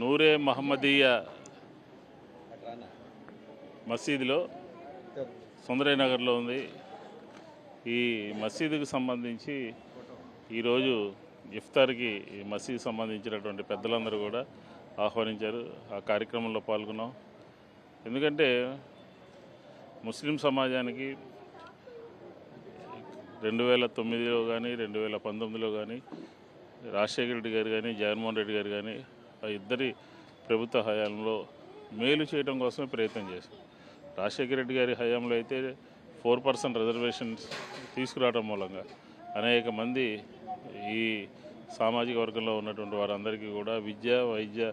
నూరే మహమ్మదీయ మసీదులో సుందరయ్య నగర్లో ఉంది. ఈ మసీదుకు సంబంధించి ఈరోజు ఇఫ్తార్కి ఈ మసీదుకు సంబంధించినటువంటి పెద్దలందరూ కూడా ఆహ్వానించారు. ఆ కార్యక్రమంలో పాల్గొన్నాం. ఎందుకంటే ముస్లిం సమాజానికి 2009లో కానీ 2019లో కానీ రాజశేఖర రెడ్డి గారు కానీ జగన్మోహన్ రెడ్డి గారు కానీ ఆ ఇద్దరి ప్రభుత్వ హయాంలో మేలు చేయడం కోసమే ప్రయత్నం చేశారు. రాజశేఖర రెడ్డి గారి హయాంలో అయితే 4% రిజర్వేషన్స్ తీసుకురావడం మూలంగా అనేక మంది ఈ సామాజిక వర్గంలో ఉన్నటువంటి వారందరికీ కూడా విద్య వైద్య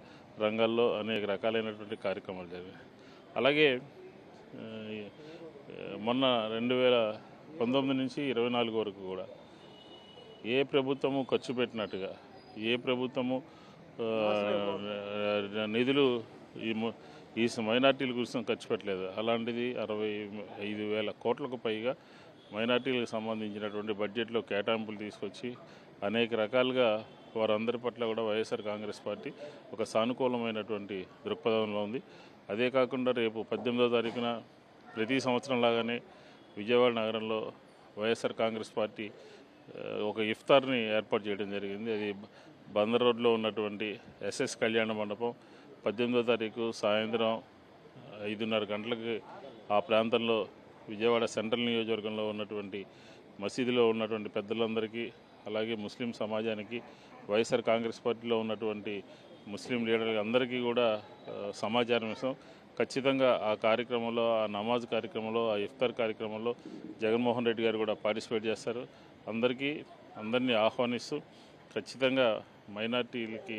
రంగాల్లో అనేక రకాలైనటువంటి కార్యక్రమాలు జరిగాయి. అలాగే మొన్న 2019 నుంచి 24 వరకు కూడా ఏ ప్రభుత్వము ఖర్చు పెట్టినట్టుగా ఏ ప్రభుత్వము నిధులు ఈ మైనార్టీల కోసం ఖర్చు పెట్టలేదు. అలాంటిది 65,000 కోట్లకు పైగా మైనార్టీలకు సంబంధించినటువంటి బడ్జెట్లో కేటాయింపులు తీసుకొచ్చి అనేక రకాలుగా వారందరి పట్ల కూడా వైఎస్ఆర్ కాంగ్రెస్ పార్టీ ఒక సానుకూలమైనటువంటి దృక్పథంలో ఉంది. అదే కాకుండా రేపు 18వ తారీఖున ప్రతి సంవత్సరం లాగానే విజయవాడ నగరంలో వైఎస్ఆర్ కాంగ్రెస్ పార్టీ ఒక ఇఫ్తార్ని ఏర్పాటు చేయడం జరిగింది. అది బందర్ రోడ్లో ఉన్నటువంటి ఎస్ఎస్ కళ్యాణ మండపం 18వ తారీఖు సాయంత్రం 5:30 గంటలకి ఆ ప్రాంతంలో విజయవాడ సెంట్రల్ నియోజకవర్గంలో ఉన్నటువంటి మసీదులో ఉన్నటువంటి పెద్దలందరికీ అలాగే ముస్లిం సమాజానికి వైఎస్ఆర్ కాంగ్రెస్ పార్టీలో ఉన్నటువంటి ముస్లిం లీడర్లు అందరికీ కూడా సమాచారం ఇస్తాం. ఖచ్చితంగా ఆ కార్యక్రమంలో ఆ నమాజ్ కార్యక్రమంలో ఆ ఇఫ్తార్ కార్యక్రమంలో జగన్మోహన్ రెడ్డి గారు కూడా పార్టిసిపేట్ చేస్తారు. అందరినీ ఆహ్వానిస్తూ ఖచ్చితంగా మైనార్టీలకి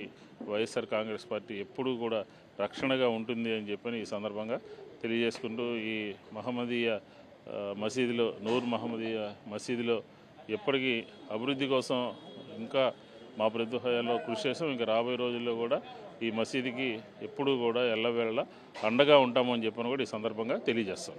వైఎస్ఆర్ కాంగ్రెస్ పార్టీ ఎప్పుడూ కూడా రక్షణగా ఉంటుంది అని చెప్పని ఈ సందర్భంగా తెలియజేసుకుంటూ ఈ మహమ్మదీయ మసీదులో నూర్ మహమ్మదీయ మసీదులో ఎప్పటికీ అభివృద్ధి కోసం ఇంకా మా ప్రభుత్వ హయాంలో కృషి చేస్తాం. ఇంకా రాబోయే రోజుల్లో కూడా ఈ మసీదుకి ఎప్పుడూ కూడా ఎల్లవేళలా అండగా ఉంటామని చెప్పని కూడా ఈ సందర్భంగా తెలియజేస్తాం.